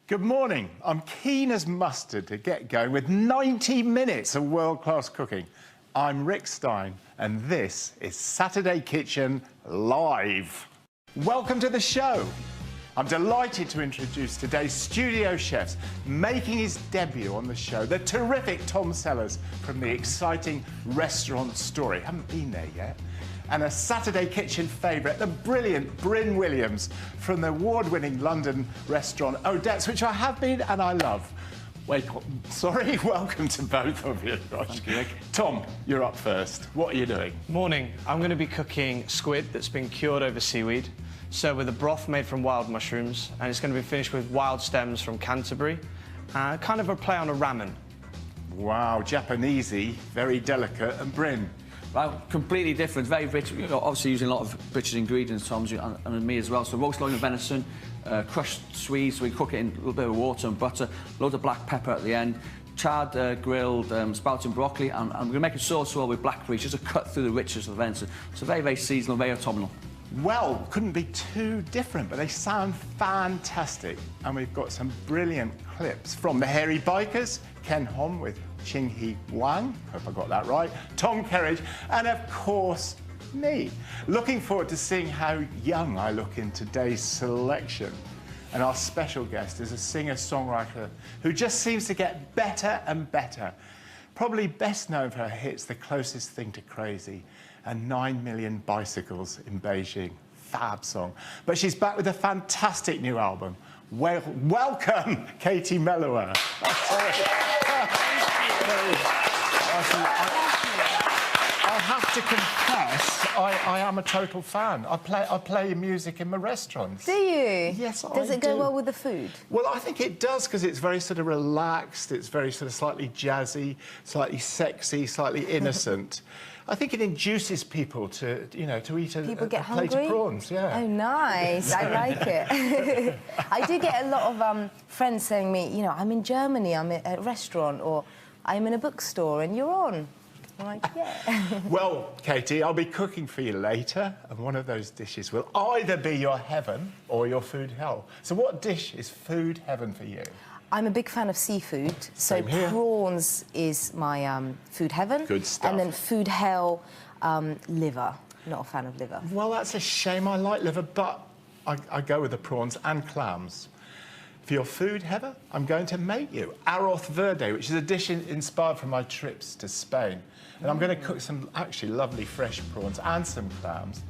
Good morning. I'm keen as mustard to get going with 90 minutes of world-class cooking. I'm Rick Stein, and this is Saturday Kitchen Live. Welcome to the show. I'm delighted to introduce today's studio chefs making his debut on the show, the terrific Tom Sellers from the exciting Restaurant Story. Haven't been there yet. And a Saturday Kitchen favourite, the brilliant Bryn from the award-winning London restaurant Odette's, which I have been and I love. Welcome to both of you. Thank you, Rick. Tom, you're up first. What are you doing? Morning. I'm going to be cooking squid that's been cured over seaweed, served with a broth made from wild mushrooms, and it's going to be finished with wild stems from Canterbury, kind of a play on a ramen. Wow, Japanesey, very delicate, and Bryn. Well, completely different, very rich. You know, obviously using a lot of British ingredients, Tom's and me as well. So roast loin of venison, crushed Swedes, so we cook it in a little bit of water and butter, loads of black pepper at the end, charred grilled sprouts and broccoli, and I'm going to make a sauce as well with blackberries, just to cut through the richness of the venison. So very, very seasonal, very autumnal. Well, couldn't be too different, but they sound fantastic. And we've got some brilliant clips from the Hairy Bikers, Ken Hom with Ching Hee Wang, hope I got that right, Tom Kerridge, and of course, me. Looking forward to seeing how young I look in today's selection. And our special guest is a singer-songwriter who just seems to get better and better. Probably best known for her hits The Closest Thing to Crazy and 9 Million Bicycles in Beijing. Fab song. But she's back with a fantastic new album. Welcome, Katie Melua. I have to confess, I am a total fan. I play music in my restaurants. Do you? Yes, I do. Does it go well with the food? Well, I think it does, because it's very sort of relaxed, it's very sort of slightly jazzy, slightly sexy, slightly innocent. I think it induces people to, you know, to eat a plate of prawns. Yeah. Oh, nice. I like it. I do get a lot of friends saying to me, you know, I'm in Germany, I'm at a restaurant, or I'm in a bookstore, and you're on. I'm like, yeah. Well, Katie, I'll be cooking for you later, and one of those dishes will either be your heaven or your food hell. So what dish is food heaven for you? I'm a big fan of seafood, so prawns is my food heaven. Good stuff. And then food hell, liver. Not a fan of liver. Well, that's a shame. I like liver, but I go with the prawns and clams. For your food heaven, I'm going to make you arroz verde, which is a dish inspired from my trips to Spain. And I'm going to cook some actually lovely fresh prawns and some clams.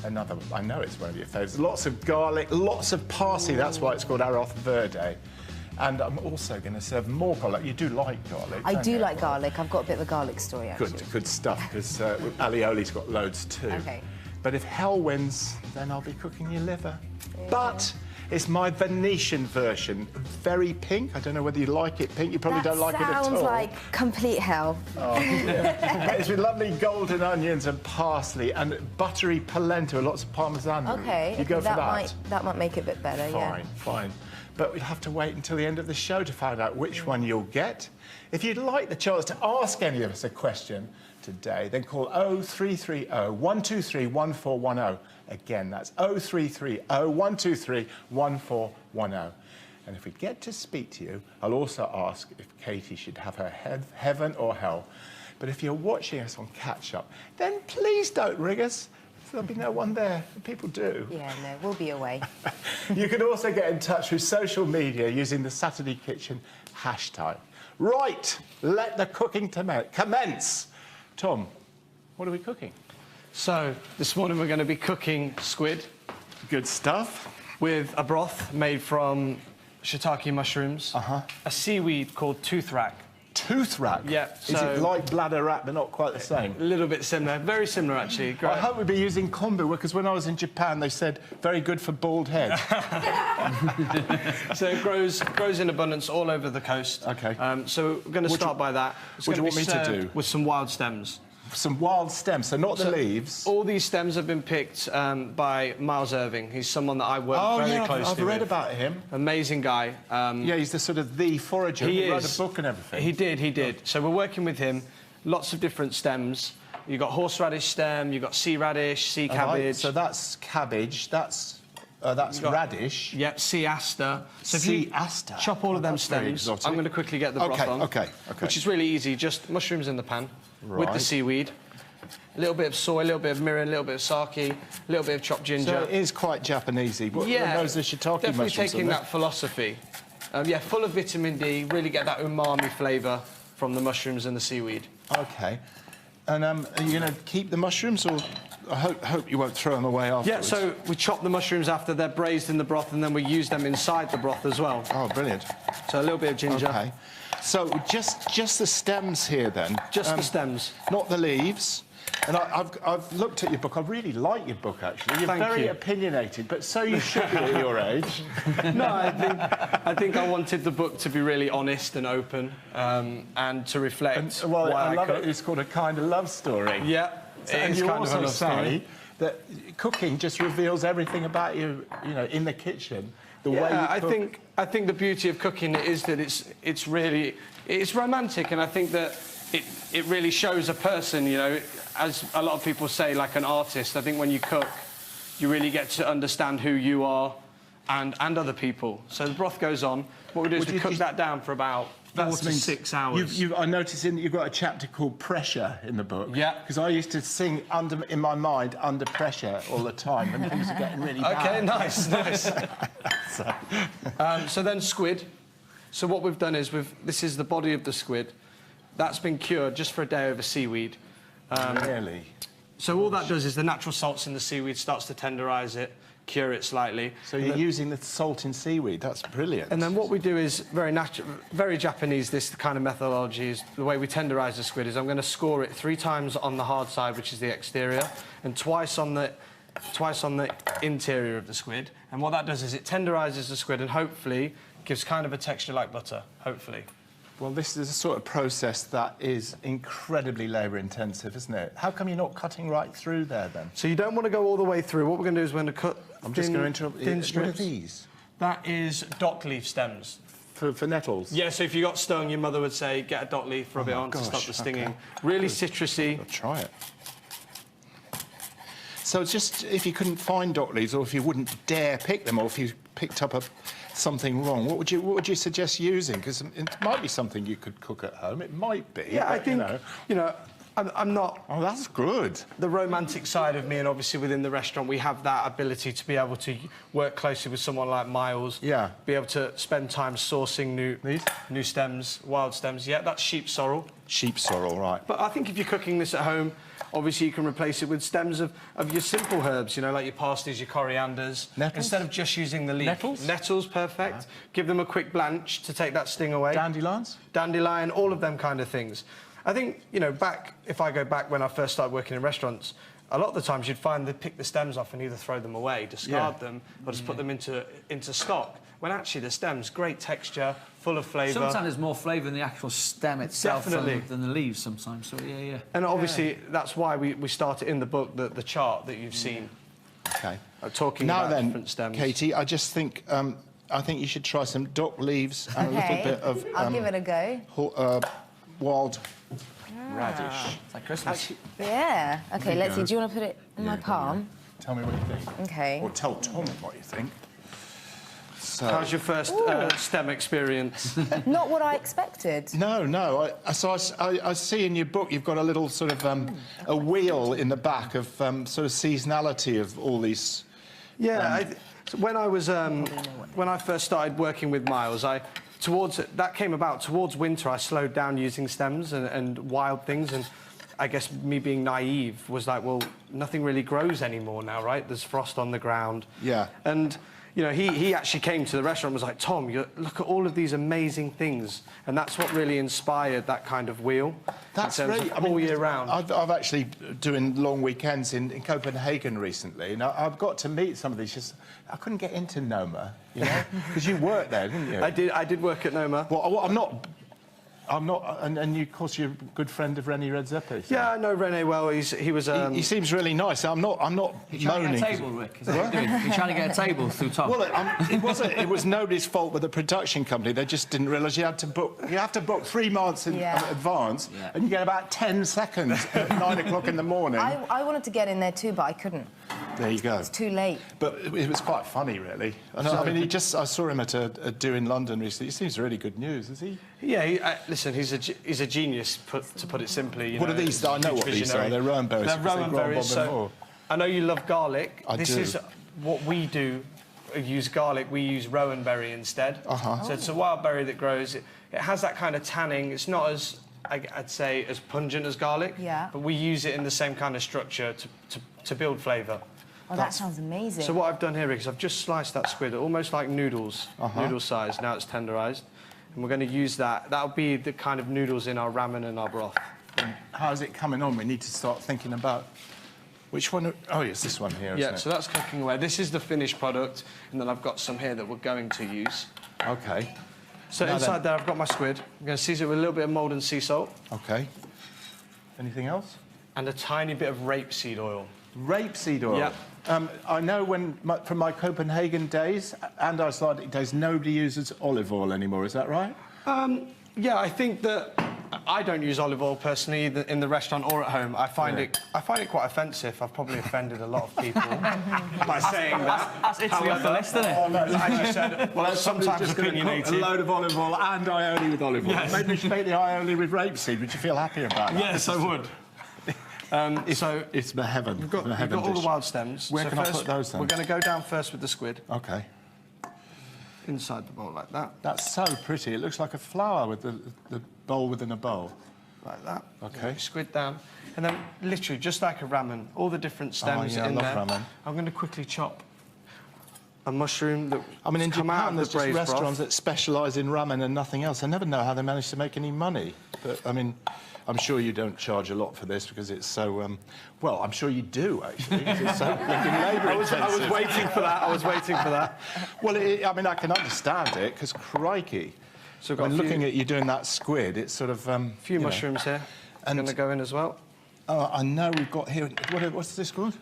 I know it's one of your favourites. Lots of garlic, lots of parsley. That's why it's called arroz verde. And I'm also going to serve more garlic. You do like garlic, I do like garlic. I've got a bit of a garlic story, actually. Good stuff, because alioli's got loads too. Okay. But if hell wins, then I'll be cooking your liver. Yeah. But it's my Venetian version, very pink. I don't know whether you like it pink. You probably don't like it at all. Sounds like complete hell. Oh, yeah. But it's with lovely golden onions and parsley and buttery polenta, lots of parmesan. Okay. You go for that? That might make it a bit better, yeah. Fine. But we'll have to wait until the end of the show to find out which one you'll get. If you'd like the chance to ask any of us a question today, then call 0330 123 1410. Again, that's 0330 123 1410. And if we get to speak to you, I'll also ask if Katie should have her heaven or hell. But if you're watching us on catch-up, then please don't ring us. There'll be no one there. People do. Yeah, no, we'll be away. You can also get in touch with social media using the Saturday Kitchen hashtag. Right, let the cooking commence. Tom, what are we cooking? So, this morning we're going to be cooking squid. Good stuff. With a broth made from shiitake mushrooms, a seaweed called tooth rack. Tooth rack? Yeah. Is it like bladder wrack, but not quite the same? A little bit similar. Very similar, actually. Great. I hope we'd be using kombu, because when I was in Japan, they said, very good for bald head. So it grows in abundance all over the coast. OK. So we're going to start by that. What do you want me to do? With some wild stems. Some wild stems, so not the leaves. All these stems have been picked by Miles Irving. He's someone that I work very closely with. I've read about him. Amazing guy. Yeah, he's the sort of the forager. He wrote a book and everything. He did. So we're working with him. Lots of different stems. You've got horseradish stem, you've got sea radish, sea cabbage. So that's cabbage, that's That's radish. Yep, sea aster. So if Sea you aster. chop all of them That's very stems, exotic. I'm going to quickly get the broth on. Okay. Which is really easy, just mushrooms in the pan with the Right. seaweed. A little bit of soy, a little bit of mirin, a little bit of sake, a little bit of chopped ginger. So it is quite Japanesey. What are those the shiitake definitely mushrooms? taking that philosophy. Yeah, full of vitamin D, really get that umami flavour from the mushrooms and the seaweed. Okay. And are you going to keep the mushrooms, or I hope you won't throw them away afterwards? Yeah, so we chop the mushrooms after they're braised in the broth, and then we use them inside the broth as well. Oh, brilliant. So a little bit of ginger. Okay. So just the stems here, then? Just the stems. Not the leaves? And I've looked at your book. I really like your book, actually. You're Thank very you. opinionated, but so you should be at your age. No, I think I wanted the book to be really honest and open, and to reflect Well, why I love cook. it. It's called A Kind of Love Story. Yeah, And it's you kind of a also love story. say that cooking just reveals everything about you, in the kitchen. The way you cook. I think the beauty of cooking is that it's really romantic, and I think that it really shows a person, as a lot of people say, like an artist. I think when you cook, you really get to understand who you are and other people. So the broth goes on. What we do is we cook that down for about 4 to 6 hours. I noticed you've got a chapter called Pressure in the book. Yeah. Because I used to sing in my mind under pressure all the time when things were getting really bad. Okay, nice. So then squid. So what we've done is this is the body of the squid. That's been cured just for a day over seaweed. Really? So all that does is the natural salts in the seaweed starts to tenderise it, cure it slightly. So you're using the salt in seaweed. That's brilliant. And then what we do is very natural, very Japanese. This kind of methodology is the way we tenderise the squid. Is I'm going to score it 3 times on the hard side, which is the exterior, and twice on the interior of the squid. And what that does is it tenderises the squid and hopefully gives kind of a texture like butter. Hopefully. Well, this is a sort of process that is incredibly labour-intensive, isn't it? How come you're not cutting right through there, then? So you don't want to go all the way through. What we're going to do is we're going to cut I'm just going to interrupt. thin What strips. are these? That is dock leaf stems. For nettles? Yeah, so if you got stung, your mother would say, get a dock leaf, rub it on to stop the stinging. Okay. Really citrusy. I'll try it. So just if you couldn't find dock leaves, or if you wouldn't dare pick them, or if you picked up something wrong, what would you suggest using? Because it might be something you could cook at home. It might be. Yeah, I think, I'm not... Oh, that's good. The romantic side of me, and obviously within the restaurant, we have that ability to be able to work closely with someone like Miles. Yeah. Be able to spend time sourcing new stems, wild stems. Yeah, that's sheep sorrel. Sheep sorrel, right. But I think if you're cooking this at home, obviously you can replace it with stems of your simple herbs, like your parsley's, your corianders. Nettles? Instead of just using the leaf. Nettles? Nettles, perfect. Yeah. Give them a quick blanch to take that sting away. Dandelions? Dandelion, all of them kind of things. I think, if I go back when I first started working in restaurants, a lot of the times you'd find they'd pick the stems off and either throw them away, discard them, or just put them into stock. When actually the stems, great texture, full of flavour. Sometimes there's more flavour in the actual stem itself Definitely. than the leaves sometimes, so yeah. And obviously that's why we started in the book, the chart that you've seen. Okay. Talking now about then, different stems. Katie, I just think I think you should try some dock leaves and a little bit of I'll give it a go. Wild radish. It's like Christmas. Yeah. Okay, let's go. see. Do you want to put it in my palm? Tell me what you think. Okay. Or tell Tom what you think. So, How's your first stem experience? Not what I expected. No. I see in your book you've got a little sort of a wheel in the back of sort of seasonality of all these. Yeah. When I first started working with Miles, that came about towards winter. I slowed down using stems and wild things, and I guess me being naive was like, well, nothing really grows anymore now, right? There's frost on the ground. Yeah. And he actually came to the restaurant and was like, Tom, look at all of these amazing things. And that's what really inspired that kind of wheel. That's really all year round. I've actually doing long weekends in Copenhagen recently, and I've got to meet some of these. I couldn't get into Noma, because you worked there, didn't you? I did work at Noma. Well, I'm not, and you, of course, you're a good friend of René Redzepi. So. Yeah, I know René well. He was. He seems really nice. I'm not You're trying moaning. to get a table, Rick? Is that what you're doing? You're trying to get a table through Tom? Well, it was nobody's fault with the production company. They just didn't realise you had to book. You have to book 3 months in advance, and you get about 10 seconds at 9 o'clock in the morning. I wanted to get in there too, but I couldn't. There you go. It's too late. But it was quite funny, really. And I mean, I saw him at a do in London recently. He seems really good news, is he? Yeah, listen, he's a genius, to put it simply. What are these? I know what these are. They're rowan berries. They're rowan berries. So I know you love garlic. This is what we do. Use garlic. We use rowan berry instead. So it's a wild berry that grows. It has that kind of tanning. It's not as I'd say as pungent as garlic. Yeah. But we use it in the same kind of structure to build flavour. Oh, that sounds amazing. So what I've done here is I've just sliced that squid almost like noodles, noodle size. Now it's tenderised. And we're going to use that. That'll be the kind of noodles in our ramen and our broth. And how's it coming on? We need to start thinking about which one. Oh, it's this one here, isn't it? So that's cooking away. This is the finished product, and then I've got some here that we're going to use. OK. So now inside there, I've got my squid. I'm going to season it with a little bit of Maldon sea salt. OK. Anything else? And a tiny bit of rapeseed oil. Rapeseed oil? Yeah. I know from my Copenhagen days and Icelandic days, nobody uses olive oil anymore. Is that right? Yeah, I think that I don't use olive oil personally in the restaurant or at home. I find it quite offensive. I've probably offended a lot of people by saying that. That's Italy off the list, isn't it? As you said, well, sometimes just opinionated. A load of olive oil and aioli with olive oil. Yes. Maybe we should make the aioli with rapeseed. Would you feel happy about that? Yes, I would. So it's the heaven. We've got all the wild stems. Where can I put those then? We're going to go down first with the squid. OK. Inside the bowl like that. That's so pretty. It looks like a flower with the bowl within a bowl. Like that. OK. Squid down. And then, literally, just like a ramen, all the different stems in there. Ramen. I'm going to quickly chop a mushroom that in come out Japan, of there's the just braised restaurants broth. that specialise in ramen and nothing else. I never know how they manage to make any money. But, I mean, I'm sure you don't charge a lot for this because it's so... well, I'm sure you do, actually, because it's so labour-intensive. I was waiting for that. I was waiting for that. Well, I mean, I can understand it, because crikey. So when looking at you doing that squid, it's sort of... a few mushrooms here. I'm going to go in as well. Oh, I know we've got here... What's this called?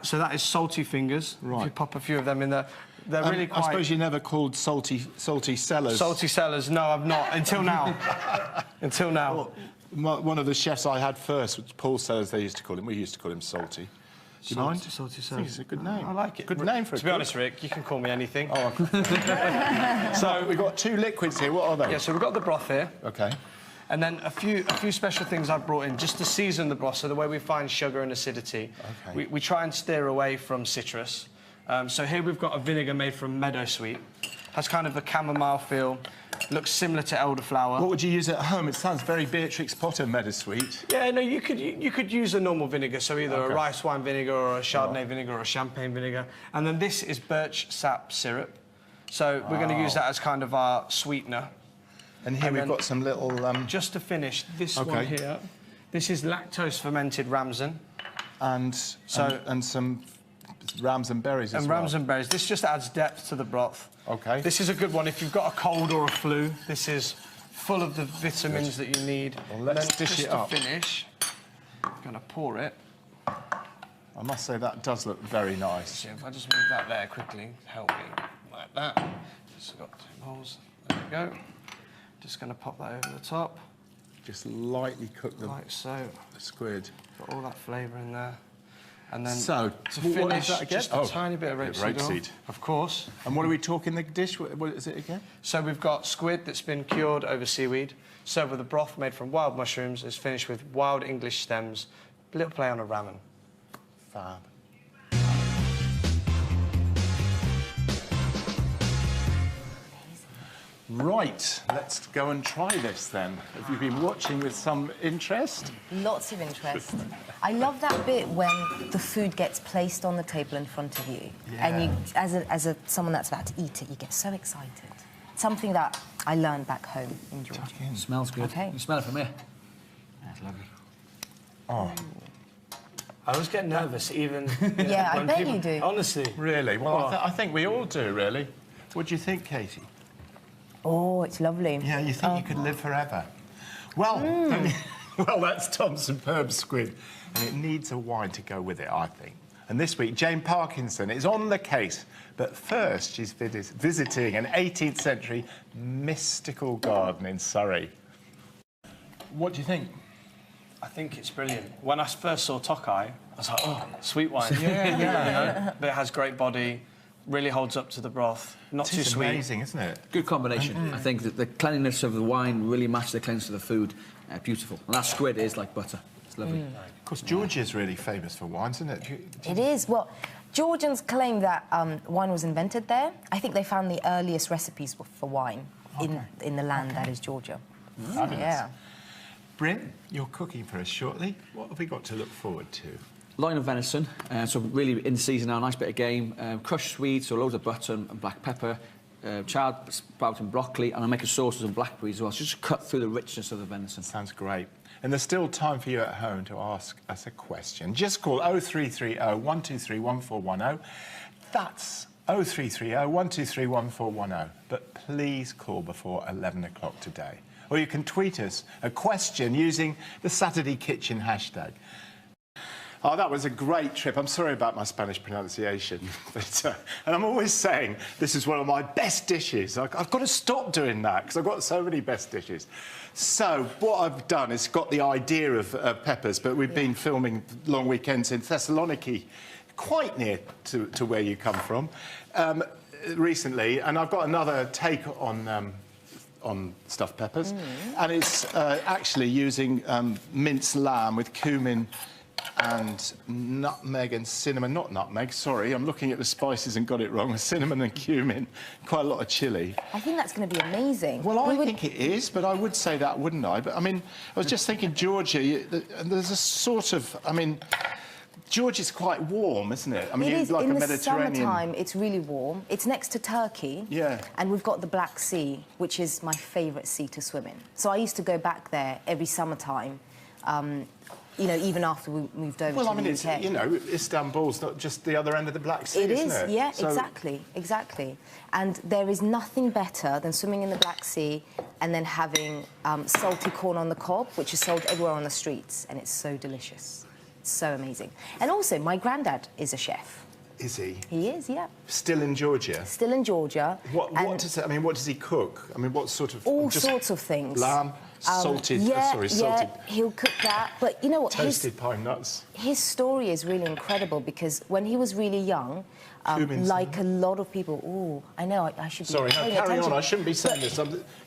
So that is salty fingers. Right. If you pop a few of them in there, they're really quite... I suppose you never called salty cellars. Salty cellars, no, I've not. Until now. Until now. Well, one of the chefs I had first was Paul Sellers, they used to call him. We used to call him Salty. Do you mind? Salty Sellers. I think it's a good name. I like it. Good name for a To be honest, Rick, you can call me anything. Oh, so we've got two liquids here. What are they? Yeah, so we've got the broth here. OK. And then a few special things I've brought in just to season the broth, so the way we find sugar and acidity. Okay. We try and steer away from citrus. So here we've got a vinegar made from meadowsweet. Has kind of a chamomile feel. Looks similar to elderflower. What would you use at home? It sounds very Beatrix Potter meadowsweet. Yeah, no, you could use a normal vinegar, so either a rice wine vinegar or a Chardonnay vinegar or a champagne vinegar. And then this is birch sap syrup. So we're going to use that as kind of our sweetener. And here we've got some little... Just to finish, this one here, this is lactose fermented ramson. And some ramson berries as well. And ramson berries. This just adds depth to the broth. OK. This is a good one if you've got a cold or a flu. This is full of the vitamins that you need. Well, let's dish it up. Just to finish, I'm going to pour it. I must say that does look very nice. So if I just move that there quickly, help me, like that. Just got two bowls. There we go. Just going to pop that over the top. Just lightly cook them. Like so. The squid. Got all that flavour in there. And then so, to finish, that again? just a tiny bit of rapeseed oil. Of course. And what are we talking the dish? What is it again? So we've got squid that's been cured over seaweed, served with a broth made from wild mushrooms. It's finished with wild English stems. A little play on a ramen. Fab. Right, let's go and try this then. Have you been watching with some interest? Lots of interest. I love that bit when the food gets placed on the table in front of you, and you, as someone that's about to eat it, you get so excited. Something that I learned back home in Georgia. It smells good. Okay. You can smell it from here. That's lovely. Oh. I always get nervous, even. Yeah, I bet you do. Honestly. Really? Well, I think we all do, really. What do you think, Katie? Oh, it's lovely. Yeah, you think you could live forever? Well, well, that's Tom's superb squid, and it needs a wine to go with it, I think. And this week, Jane Parkinson is on the case, but first she's visiting an 18th century mystical garden in Surrey. What do you think? I think it's brilliant. When I first saw Tokai, I was like, oh, sweet wine. Yeah. You know? But it has great body, really holds up to the broth, not too sweet. It's amazing, isn't it? Good combination. I think that the cleanliness of the wine really matches the cleanliness of the food. Beautiful. And that squid is like butter. It's lovely. Of course, Georgia's really famous for wines, isn't it? It is. Well, Georgians claim that wine was invented there. I think they found the earliest recipes for wine in the land that is Georgia. Yeah. Bryn, you're cooking for us shortly. What have we got to look forward to? Loin of venison, so really in season now, nice bit of game. Crushed swedes, so loads of butter and black pepper. Charred sprout and broccoli, and I'll make a sauces and blackberries as well. So just cut through the richness of the venison. Sounds great. And there's still time for you at home to ask us a question. Just call 0330 123 1410. That's 0330 123 1410. But please call before 11 o'clock today. Or you can tweet us a question using the Saturday Kitchen hashtag. Oh, that was a great trip. I'm sorry about my Spanish pronunciation. But, and I'm always saying this is one of my best dishes. I've got to stop doing that because I've got so many best dishes. So what I've done is got the idea of peppers, but we've been filming long weekends in Thessaloniki, quite near to where you come from, recently. And I've got another take on stuffed peppers. And it's actually using minced lamb with cumin and nutmeg and cinnamon. Not nutmeg, sorry, I'm looking at the spices and got it wrong. Cinnamon and cumin, quite a lot of chilli. I think that's going to be amazing. Well, I think it is, but I would say that, wouldn't I? But, I mean, I was just thinking Georgia, there's a sort of, I mean, Georgia's quite warm, isn't it? I mean, it is. like in a the Mediterranean... summertime, it's really warm. It's next to Turkey. Yeah. And we've got the Black Sea, which is my favourite sea to swim in. So I used to go back there every summertime, you know, even after we moved over to the UK. Well, I mean, it's, you know, Istanbul's not just the other end of the Black Sea, isn't it? Yeah, so... exactly. And there is nothing better than swimming in the Black Sea and then having salty corn on the cob, which is sold everywhere on the streets, and it's so delicious. It's so amazing. And also, my granddad is a chef. Is he? He is, yeah. Still in Georgia? Still in Georgia. What does he cook? I mean, what sort of... All sorts of things. Lamb? Salted, salted. Yeah, he'll cook that. But you know what? Toasted pine nuts. His story is really incredible because when he was really young, like a lot of people... Oh, I know, I should be... Sorry, no, carry on. I shouldn't be saying this.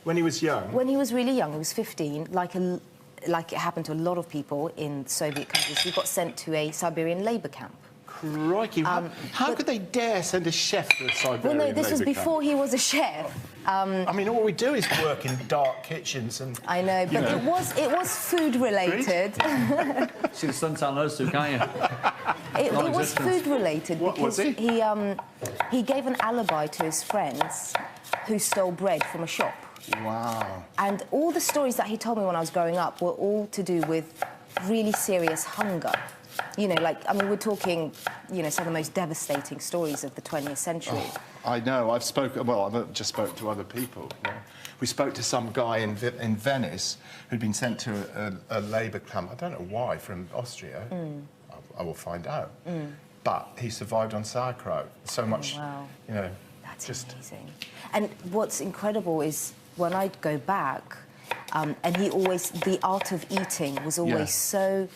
When he was young... When he was really young, he was 15, like it happened to a lot of people in Soviet countries, he got sent to a Siberian labour camp. Crikey, how could they dare send a chef to a Siberian Well, no, this was labour before camp? he was a chef. I mean, all we do is work in dark kitchens and... I know, but it was food-related. See the suntan on those two, can't you? It was food-related What because was he gave an alibi to his friends who stole bread from a shop. Wow. And all the stories that he told me when I was growing up were all to do with really serious hunger. You know, like, I mean, we're talking, you know, some of the most devastating stories of the 20th century. Oh, I know. I've just spoke to other people. You know. We spoke to some guy in Venice who'd been sent to a labour camp, I don't know why, from Austria. I will find out. But he survived on sauerkraut. So much, you know... That's amazing. And what's incredible is when I go back, and the art of eating was always so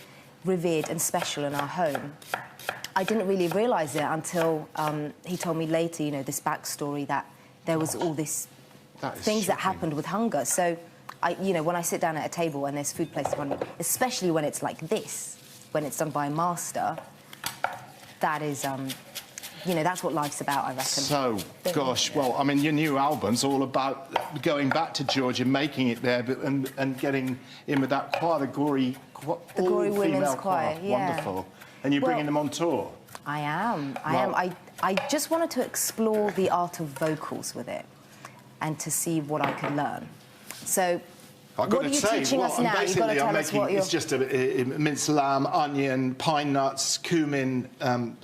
revered and special in our home. I didn't really realise it until he told me later, you know, this backstory that there was all this things that happened with hunger. So, you know, when I sit down at a table and there's food placed upon me, especially when it's like this, when it's done by a master, that is... you know, that's what life's about, I reckon. So, gosh, well, I mean, your new album's all about going back to Georgia, making it there, and getting in with that choir, the Gory Women's Choir. Yeah. Wonderful. And you're bringing them on tour? I am. I just wanted to explore the art of vocals with it and to see what I could learn. So... What are you teaching us now? You've got to tell us what you're... It's just a minced lamb, onion, pine nuts, cumin,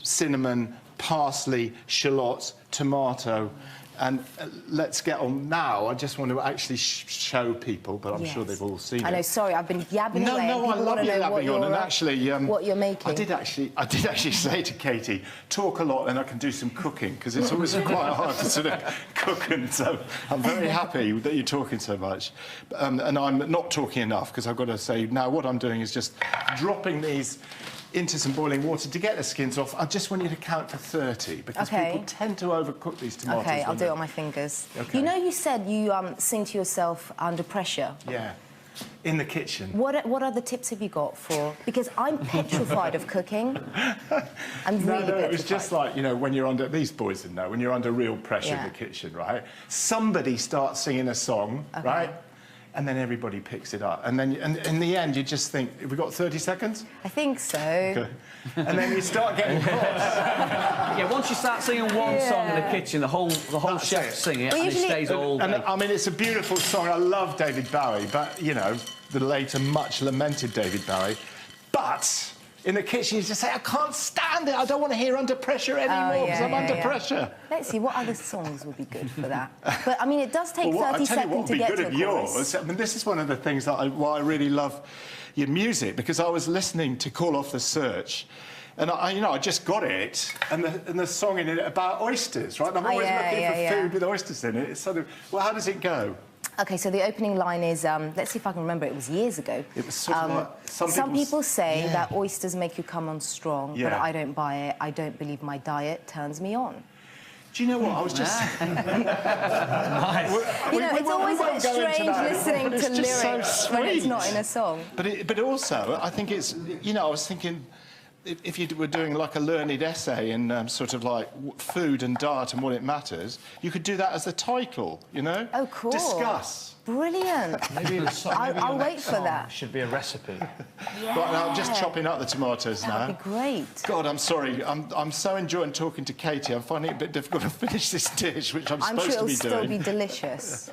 cinnamon, parsley, shallots, tomato, And let's get on now. I just want to actually show people, but I'm sure they've all seen it. I know, sorry, I've been yabbing away. No, I love you yabbing on. And actually, what you're making. I did actually say to Katie, talk a lot and I can do some cooking, because it's always quite hard to sort of cook, and so I'm very happy that you're talking so much. And I'm not talking enough, because I've got to say, now what I'm doing is just dropping these into some boiling water to get the skins off. I just want you to count to 30, because people tend to overcook these tomatoes. OK, I'll do it on my fingers. Okay. You know, you said you sing to yourself under pressure. Yeah, in the kitchen. What other tips have you got for... Because I'm petrified of cooking. I'm really petrified. It was just like, you know, when you're under... These boys didn't know, when you're under real pressure in the kitchen, right? Somebody starts singing a song, right? And then everybody picks it up. And then in the end, you just think, have we got 30 seconds? I think so. Okay. And then you start getting cross. Yeah, once you start singing one song in the kitchen, the whole chef sing it, and it stays all day. And I mean, it's a beautiful song. I love David Bowie, but, you know, the later, much lamented David Bowie. But in the kitchen, you just say, I can't stand it. I don't want to hear Under Pressure anymore, because I'm under pressure. Let's see, what other songs would be good for that? But, I mean, it does take 30 seconds to get to a chorus. I mean, this is one of the things that why I really love your music, because I was listening to Call Off the Search, and I just got it, and the song in it about oysters, right? And I'm always looking for food with oysters in it. It's sort of, well, how does it go? OK, so the opening line is, let's see if I can remember, it was years ago. It was sort of like... Some people say that oysters make you come on strong, but I don't buy it. I don't believe my diet turns me on. Do you know what? I was just... Nice. You know, it's always a bit strange listening to lyrics when it's not in a song. But also, I think it's... You know, I was thinking... If you were doing like a learned essay in sort of like food and diet and what it matters, you could do that as the title, you know? Oh, cool. Discuss. Brilliant. Maybe I'll wait for that. Should be a recipe. Right, I'm just chopping up the tomatoes now. That'd be great. God, I'm sorry. I'm so enjoying talking to Katie. I'm finding it a bit difficult to finish this dish, which I'm supposed to be doing. I'm sure it'll still be delicious.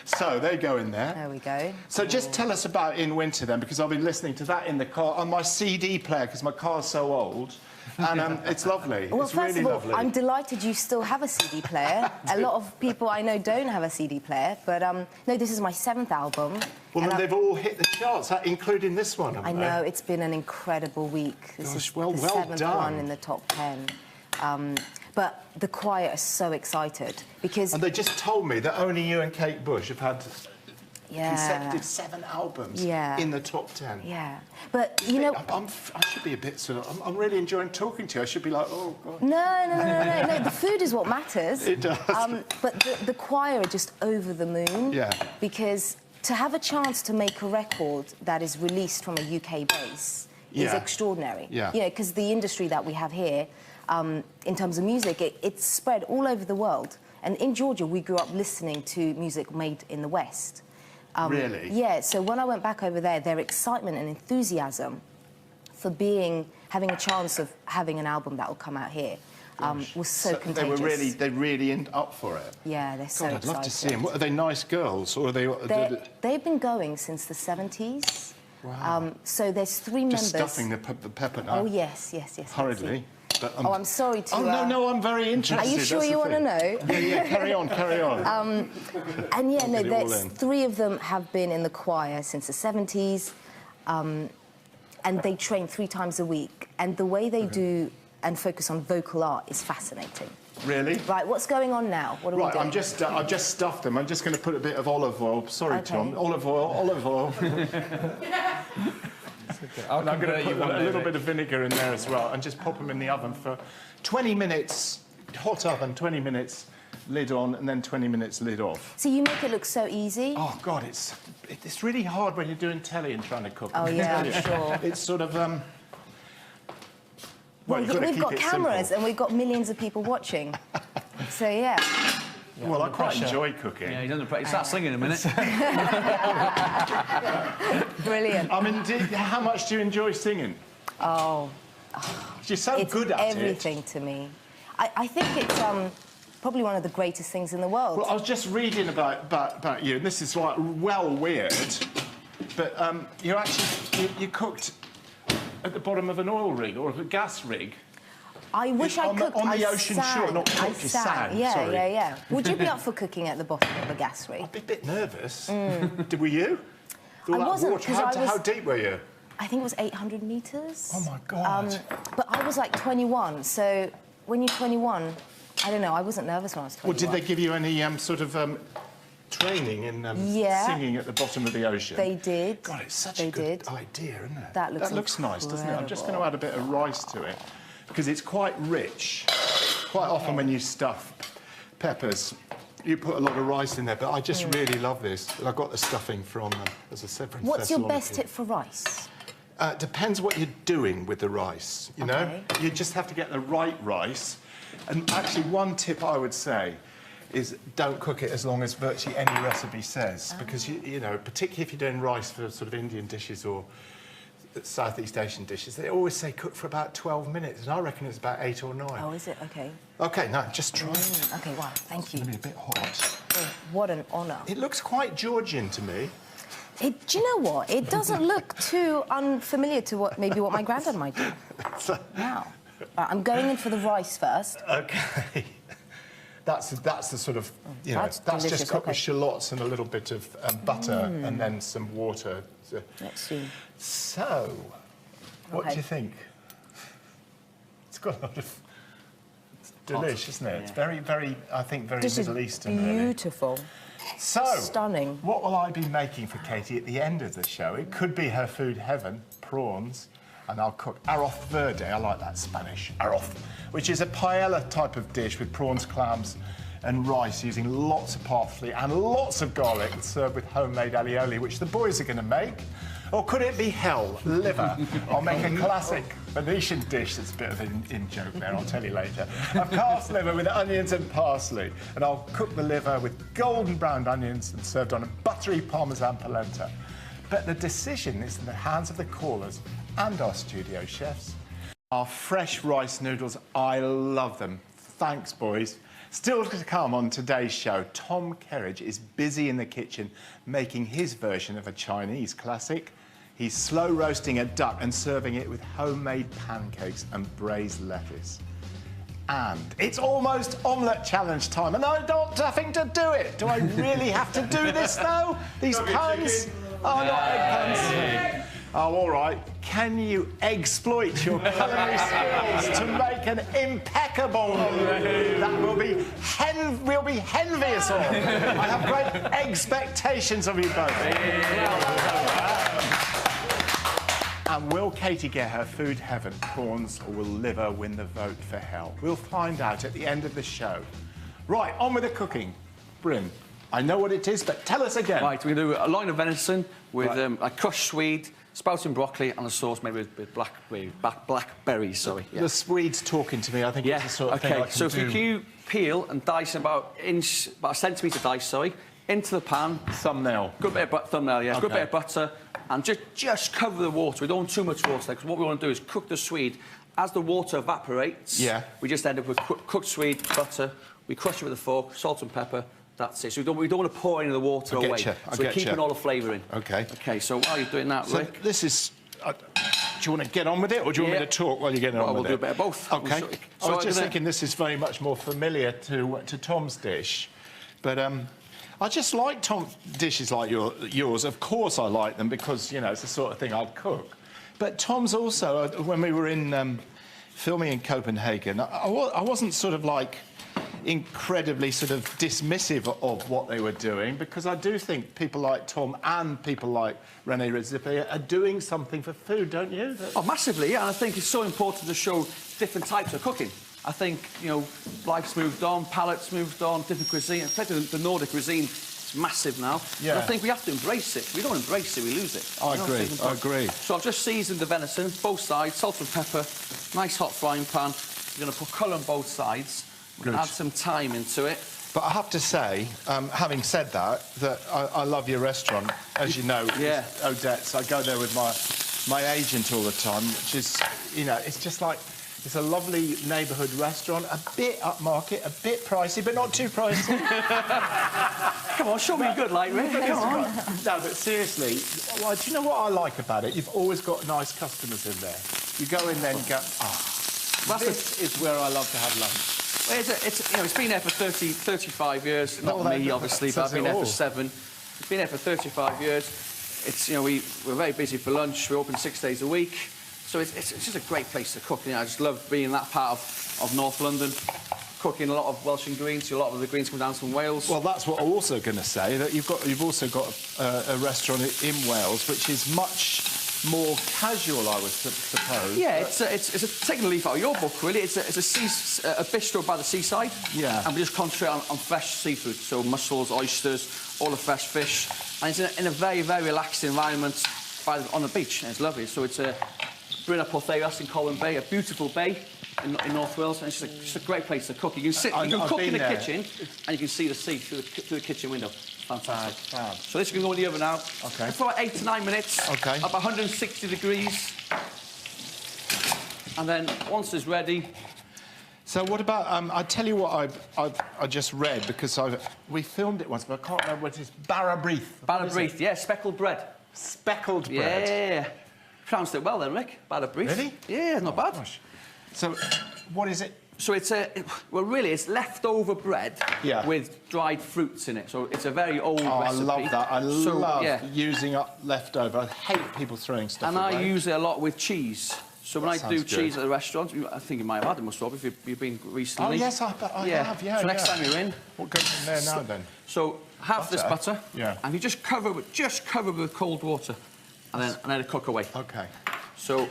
So, they go in there. There we go. So just tell us about In Winter, then, because I've been listening to that in the car, on my CD player, because my car's so old. And it's lovely. Well, it's first really of all, lovely. I'm delighted you still have a CD player. A lot of people I know don't have a CD player, but no, this is my 7th album. Well, then they've all hit the charts, including this one, haven't they? I know, it's been an incredible week. This is well the 7th done. one in the top 10. But the choir are so excited because... And they just told me that only you and Kate Bush have had consecutive 7 albums in the top 10. Yeah, but, you know... I should be a bit sort of... I'm really enjoying talking to you. I should be like, oh, God. No, the food is what matters. It does. But the choir are just over the moon. Yeah. Because to have a chance to make a record that is released from a UK base is extraordinary. Yeah. You know, because the industry that we have here, in terms of music, it's spread all over the world. And in Georgia, we grew up listening to music made in the West. Really? Yeah, so when I went back over there, their excitement and enthusiasm for having a chance of having an album that will come out here was so contagious. They really up for it. Yeah, they're so excited. I'd love to see them. What, are they nice girls, or are they... They've been going since the 70s. Wow. So there's 3 members... Just stuffing the pepper now. Oh, yes. Hurriedly. But, oh, I'm sorry to... Oh, no, I'm very interested. Are you sure you want to know? Yeah, carry on. And, yeah, no, there's 3 of them have been in the choir since the 70s, and they train 3 times a week. And the way they do and focus on vocal art is fascinating. Really? Right, what's going on now? What are we doing? I've just stuffed them. I'm just going to put a bit of olive oil. Sorry, Tom. Olive oil. And I'm going to put a little bit of vinegar in there as well, and just pop them in the oven for 20 minutes, hot oven, 20 minutes, lid on, and then 20 minutes lid off. So you make it look so easy? Oh, God, it's really hard when you're doing telly and trying to cook. Oh, yeah, I'm sure. It's sort of... Well, we've got cameras and we've got millions of people watching. So, yeah. Well, I quite enjoy cooking. Yeah, he's under pressure. Start singing in a minute. Brilliant. I mean, how much do you enjoy singing? Oh. You're so good at it. It's everything to me. I think it's probably one of the greatest things in the world. Well, I was just reading about you, and this is like weird, but you cooked at the bottom of an oil rig or of a gas rig. I wish I cooked. On the ocean shore, not cooked, you sang. Yeah, sorry. yeah. Would you be up for cooking at the bottom of a gas rig? I'd be a bit nervous. Were you? I wasn't, because How deep were you? I think it was 800 metres. Oh, my God. But I was like 21, so when you're 21, I don't know, I wasn't nervous when I was 21. Well, did they give you any sort of training in singing at the bottom of the ocean? They did. God, it's such a good idea, isn't it? That looks nice, doesn't it? I'm just going to add a bit of rice to it, because it's quite rich. Quite often when you stuff peppers, you put a lot of rice in there, but I just really love this. I got the stuffing from, as I said, from What's your best tip for rice? Depends what you're doing with the rice, you know? You just have to get the right rice. And actually, one tip I would say is don't cook it as long as virtually any recipe says, because, you know, particularly if you're doing rice for sort of Indian dishes or Southeast Asian dishes, they always say cook for about 12 minutes, and I reckon it's about 8 or 9. Oh, is it? OK. OK, now, just try it. OK, wow, thank you. It's going to be a bit hot. Oh, what an honour. It looks quite Georgian to me. Do you know what? It doesn't look too unfamiliar to what my granddad might do. Wow. I'm going in for the rice first. OK. That's the sort of, you know, that's just cooked with shallots and a little bit of butter and then some water. Let's see. So, what do you think? It's got a lot of... It's delish, isn't it? Yeah. It's very, very, I think, very Middle Eastern, beautiful. Really. So, stunning. What will I be making for Katie at the end of the show? It could be her food heaven, prawns, and I'll cook arroz verde, I like that Spanish, arroz, which is a paella type of dish with prawns, clams and rice using lots of parsley and lots of garlic, served with homemade alioli, which the boys are going to make. Or could it be hell, liver? I'll make a classic Venetian dish that's a bit of an in-joke there, I'll tell you later. A calf's liver with onions and parsley, and I'll cook the liver with golden browned onions and served on a buttery Parmesan polenta. But the decision is in the hands of the callers and our studio chefs. Our fresh rice noodles, I love them. Thanks, boys. Still to come on today's show, Tom Kerridge is busy in the kitchen making his version of a Chinese classic. He's slow roasting a duck and serving it with homemade pancakes and braised lettuce. And it's almost omelette challenge time, and I'm not having to do it. Do I really have to do this, though? These puns? Oh, not egg puns. Oh, all right. Can you exploit your culinary skills to make an impeccable meal that we'll be envious of? I have great expectations of you both. And will Katie get her food heaven, prawns, or will liver win the vote for hell? We'll find out at the end of the show. Right, on with the cooking. Bryn, I know what it is, but tell us again. Right, we're going to do a loin of venison with a crushed swede, sprouting broccoli and a sauce made with blackberries, sorry. The swede's talking to me. I think it's the sort of thing I can so if you peel and dice about a centimetre dice, sorry, into the pan. Thumbnail. Good bit of thumbnail, yeah. Okay. Good bit of butter. And just cover the water. We don't want too much water there, because what we want to do is cook the swede. As the water evaporates, we just end up with cooked swede, butter. We crush it with a fork, salt and pepper. That's it. So we don't want to pour any of the water away. So we're keeping all the flavour in. OK. OK, so while you're doing that, Rick... This is... do you want to get on with it, or do you want me to talk while you're getting on with it? We'll do a bit of both. OK. I was just thinking this is very much more familiar to Tom's dish. But I just like Tom's dishes like yours. Of course I like them, because, you know, it's the sort of thing I'd cook. But Tom's also, when we were in filming in Copenhagen, I wasn't sort of like incredibly sort of dismissive of what they were doing, because I do think people like Tom and people like René Redzepi are doing something for food, don't you? Oh, massively, yeah. And I think it's so important to show different types of cooking. I think, you know, life's moved on, palates moved on, different cuisine. Especially the Nordic cuisine is massive now. Yeah. And I think we have to embrace it. If we don't embrace it, we lose it. I agree. So I've just seasoned the venison, both sides, salt and pepper, nice hot frying pan. We're going to put colour on both sides. We're going to add some thyme into it. But I have to say, having said that, I love your restaurant, as you know. Yeah. Odette's. I go there with my agent all the time, which is, you know, it's just like... It's a lovely neighbourhood restaurant, a bit upmarket, a bit pricey, but not too pricey. Come on, show me good, like, Rick. Come on. No, but seriously, well, do you know what I like about it? You've always got nice customers in there. You go in there and you go, This is where I love to have lunch. Well, it's been there for 35 years. Not me, obviously, but I've been there for 7. It's been there for 35 years. It's, we're very busy for lunch. We're open 6 days a week. So it's just a great place to cook. I just love being that part of North London, cooking a lot of Welsh and greens. A lot of the greens come down from Wales. Well, that's what I'm also going to say, that you've also got a restaurant in Wales which is much more casual, I would suppose. Yeah, it's taking a leaf out of your book, really. It's a bistro by the seaside. Yeah. And we just concentrate on fresh seafood, so mussels, oysters, all the fresh fish. And it's in a very, very relaxed environment on the beach, and it's lovely. So it's a Bryn in Colwyn Bay, a beautiful bay in North Wales, and it's just a great place to cook. You can cook in the kitchen, and you can see the sea through the kitchen window. Fantastic. So this can go in the oven now. Okay. For about 8 to 9 minutes. Okay. Up 160 degrees. And then once it's ready. So what about? I tell you what I just read, because we filmed it once, but I can't remember what it is. Barrabrith. Barrabrith, yeah, speckled bread. Speckled bread. Yeah. Pronounced it well then, Rick. Barrabrith. Really? Yeah, not bad. Gosh. So, what is it? So it's it's leftover bread with dried fruits in it. So it's a very old recipe. I love that. I love using up leftover. I hate people throwing stuff away. And I use it a lot with cheese. So when I do cheese at the restaurant, I think you might have had them, Mr. Rob, if you've been recently. Oh, yes, I have, yeah. So next time you're in... What goes in there now, then? So have this butter, and you just cover it with cold water, and then let it cook away. OK. So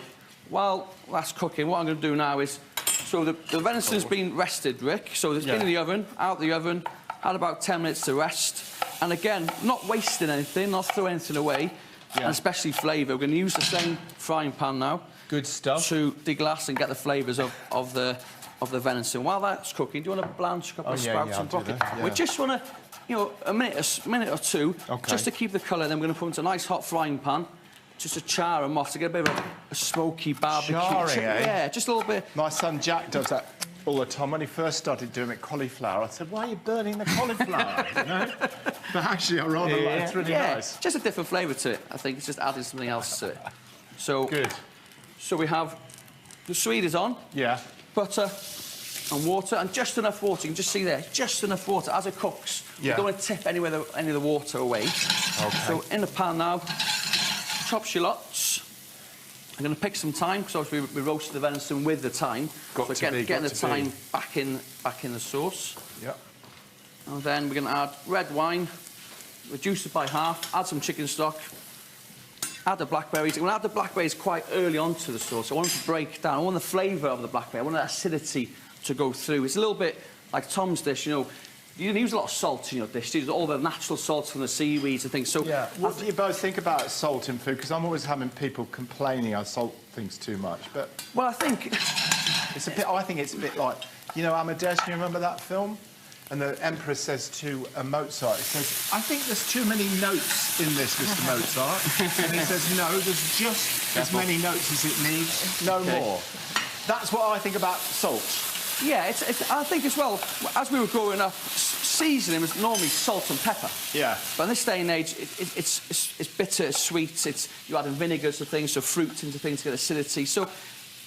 while that's cooking, what I'm going to do now is... So the venison's been rested, Rick. So it's been in the oven, out the oven, had about 10 minutes to rest. And again, not wasting anything, not throwing anything away, and especially flavour. We're going to use the same frying pan now. Good stuff. To deglass and get the flavours of the venison. While that's cooking, do you want to blanch a couple of sprouts and broccoli? We just want to, a minute or two, just to keep the colour. Then we're going to put into a nice hot frying pan. Just to char them off to get a bit of a smoky barbecue. Charring, eh? Yeah, just a little bit. My son Jack does that all the time. When he first started doing it, cauliflower, I said, "Why are you burning the cauliflower?" You know? But actually, I rather like it. It's really nice. Just a different flavour to it. I think it's just adding something else to it. So good. So we have the sweet is on. Yeah. Butter and water, and just enough water. You can just see there, just enough water as it cooks. You don't want to tip any of the water away. Okay. So in the pan now. Chopped shallots. I'm going to pick some thyme because obviously we roasted the venison with the thyme. Getting the thyme back in the sauce. Yep. And then we're going to add red wine, reduce it by half, add some chicken stock, add the blackberries. I'm going to add the blackberries quite early onto the sauce. I want them to break down. I want the flavour of the blackberry. I want the acidity to go through. It's a little bit like Tom's dish, You use a lot of salt in your dish. Use all the natural salts from the seaweeds and things. So, what do you both think about salt in food? Because I'm always having people complaining I salt things too much. But well, I think it's a bit. I think it's a bit like Amadeus. You remember that film? And the Emperor says to Mozart, he says, "I think there's too many notes in this, Mr. Mozart." And he says, "No, there's just as many notes as it needs, no more." That's what I think about salt. Yeah, I think as well, as we were growing up, seasoning was normally salt and pepper. Yeah. But in this day and age, it's bitter, it's sweet, you add in vinegars to things, so fruit into things to get acidity. So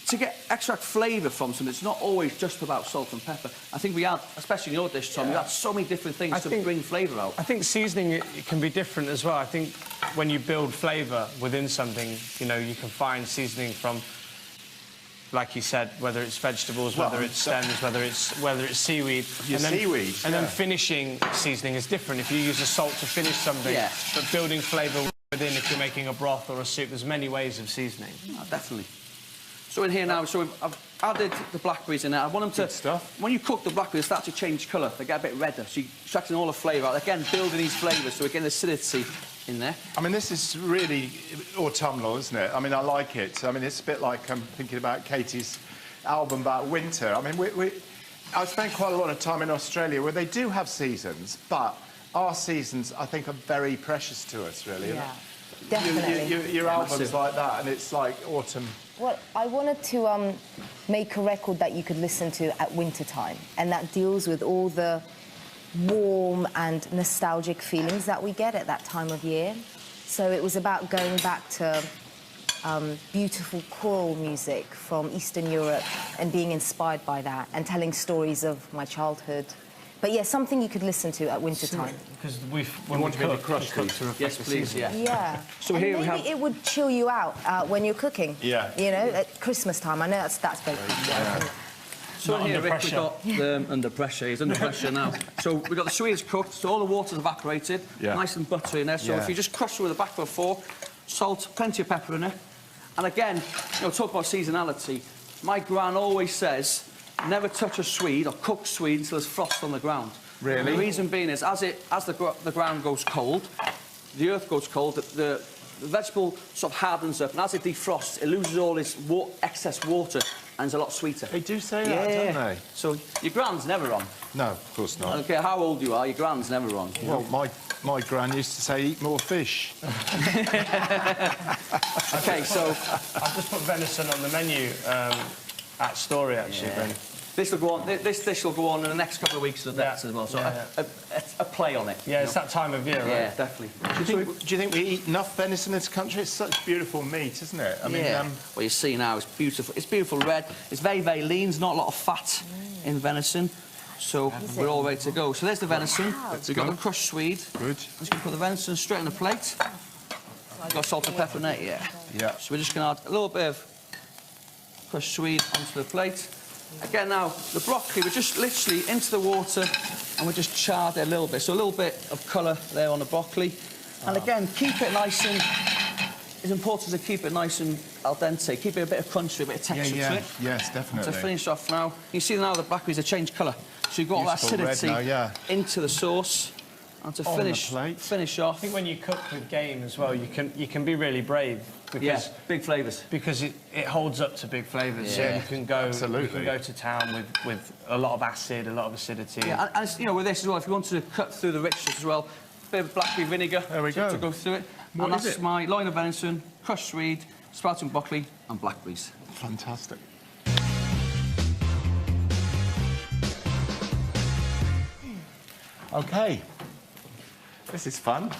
to get extract flavour from something, it's not always just about salt and pepper. I think we add, especially in your dish, Tom, you add so many different things to bring flavour out. I think seasoning it can be different as well. I think when you build flavour within something, you can find seasoning from, like you said, whether it's vegetables, whether it's stems, whether it's seaweed. And then finishing seasoning is different. If you use a salt to finish something, but building flavour within, if you're making a broth or a soup, there's many ways of seasoning. Oh, definitely. So in here now, I've added the blackberries in there. I want them to... When you cook the blackberries, they start to change colour. They get a bit redder, so you're extracting all the flavour out. Again, building these flavours, so we're getting acidity in there. I mean, this is really autumnal, isn't it? I mean, I like it. I mean, it's a bit like I'm thinking about Katie's album about winter. I mean, I spent quite a lot of time in Australia where they do have seasons, but our seasons, I think, are very precious to us, really. Yeah, definitely. Your album's like that, and it's like autumn. Well, I wanted to make a record that you could listen to at winter time, and that deals with all the warm and nostalgic feelings that we get at that time of year. So it was about going back to beautiful choral music from Eastern Europe and being inspired by that and telling stories of my childhood. But yeah, something you could listen to at winter time. Because when we cook to reflect Yes, the please, season. yeah. Yeah. So and here we maybe have... it would chill you out when you're cooking. Yeah. You know, at Christmas time. I know that's very cool. So Not here, under Rick, we've pressure. got under pressure. He's under pressure now. So we've got the sweets cooked, so all the water's evaporated, nice and buttery in there. So if you just crush it with the back of a fork, salt, plenty of pepper in it. And again, talk about seasonality. My gran always says, never touch a swede or cook swede until there's frost on the ground. Really? And the reason being is, as the ground goes cold, the earth goes cold, the vegetable sort of hardens up, and as it defrosts, it loses all its excess water, and it's a lot sweeter. They do say that, don't they? So your gran's never wrong. No, of course I not. don't care how old you are, your gran's never wrong. Well, my gran used to say, eat more fish. OK, so... I've just put venison on the menu at Story, actually, Bryn. This will go on. This dish will go on in the next couple of weeks of the as well. So a play on it. Yeah, it's that time of year, right? Yeah, definitely. Do you think we eat enough venison in this country? It's such beautiful meat, isn't it? I mean, what you see now is beautiful. It's beautiful red. It's very, very lean. There's not a lot of fat in venison. So we're all ready to go. So there's the venison. We've got the crushed swede. Good. Let's put the venison straight on the plate. Got salt and pepper in it, Yeah. So we're just going to add a little bit of crushed swede onto the plate. Again, now, the broccoli, we're just literally into the water and we just charred it a little bit. So a little bit of colour there on the broccoli. And again, keep it nice and... It's important to keep it nice and al dente. Keep it a bit of crunchy, a bit of texture to it. Yes, definitely. To finish off now, you see now the blackberries have changed colour. So you've got all that acidity into the sauce. And to finish off... I think when you cook with game as well, you can be really brave. Because, big flavours. Because it holds up to big flavours. Yeah, so you can go absolutely. To town with a lot of acid, a lot of acidity. Yeah, and you know, with this as well, if you want to cut through the richness as well, a bit of blackberry vinegar to go through it. What and is that's it? my loin of venison, crushed swede, sprouting broccoli and blackberries. Fantastic. OK. This is fun.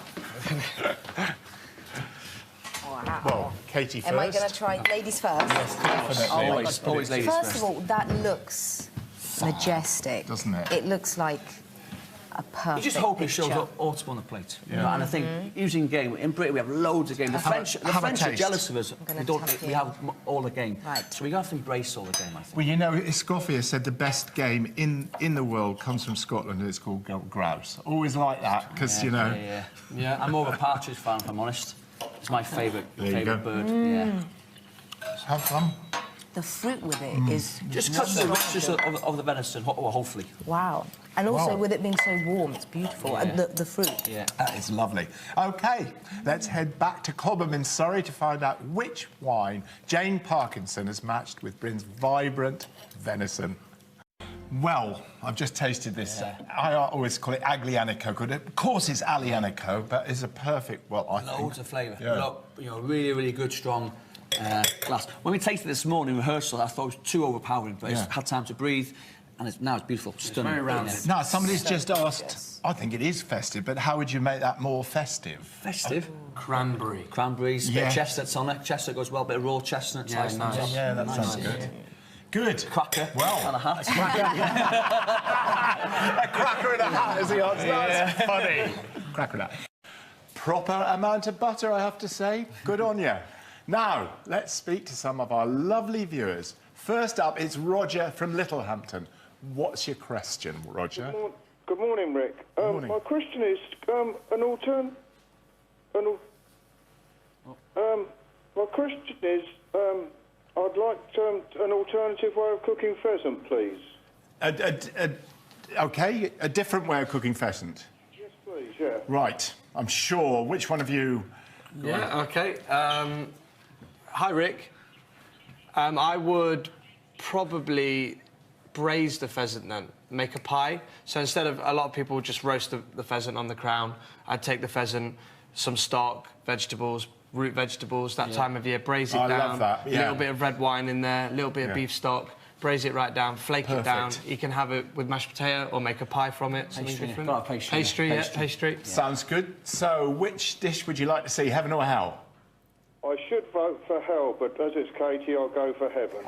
Wow. Well, Katie first. Am I going to try ladies first? Yes, definitely. Always ladies first. First of all, that looks majestic. Doesn't it? It looks like a perfect You just hope it shows picture. autumn on the plate. You know, and I think using game, in Britain we have loads of game. The French are jealous of us. We have all the game. Right. So we have to embrace all the game, I think. Well, you know, Escoffier said the best game in the world comes from Scotland, and it's called grouse. Always like that, because, you know... Yeah, I'm more of a partridge fan, if I'm honest. It's my favourite bird. Yeah. Have fun. The fruit with it is Just cut the richness of the venison, hopefully. wow. And also, Wow. with it being so warm, it's beautiful. And the fruit. Yeah. That is lovely. OK, let's head back to Cobham in Surrey to find out which wine Jane Parkinson has matched with Bryn's vibrant venison. Well, I've just tasted this. I always call it Aglianico. Of course, it's Alianico, but it's a perfect, well, I think... Loads of flavour. Yeah. You know, really, really good, strong glass. When we tasted it this morning in rehearsal, I thought it was too overpowering, but it's had time to breathe, and now it's beautiful, stunning. very rounded. Now, somebody's just asked, I think it is festive, but how would you make that more festive? Festive. Cranberry. Cranberries, bit of chestnuts on it. Chestnut goes well, bit of raw chestnuts. Yeah, nice. Yeah, that sounds good. Good. Cracker. Well. And a hat. A cracker and a hat is the answer. That's funny. Cracker and a hat. Proper amount of butter, I have to say. Good on you. Now, let's speak to some of our lovely viewers. First up, it's Roger from Littlehampton. What's your question, Roger? Good morning, Rick. morning. My question is, my question is, I'd like an alternative way of cooking pheasant, please. OK, a different way of cooking pheasant. Yes, please, yeah. Right, I'm sure. Which one of you... Yeah, OK. Hi, Rick. I would probably braise the pheasant then, make a pie. So instead of... A lot of people would just roast the pheasant on the crown. I'd take the pheasant, some stock, vegetables, root vegetables, that time of year, braise it down. I love that, A little bit of red wine in there, a little bit of beef stock, braise it right down, flake it down. You can have it with mashed potato or make a pie from it, something different. Got a pastry. Pastry. Sounds good. So, which dish would you like to see, heaven or hell? I should vote for hell, but as it's Katie, I'll go for heaven.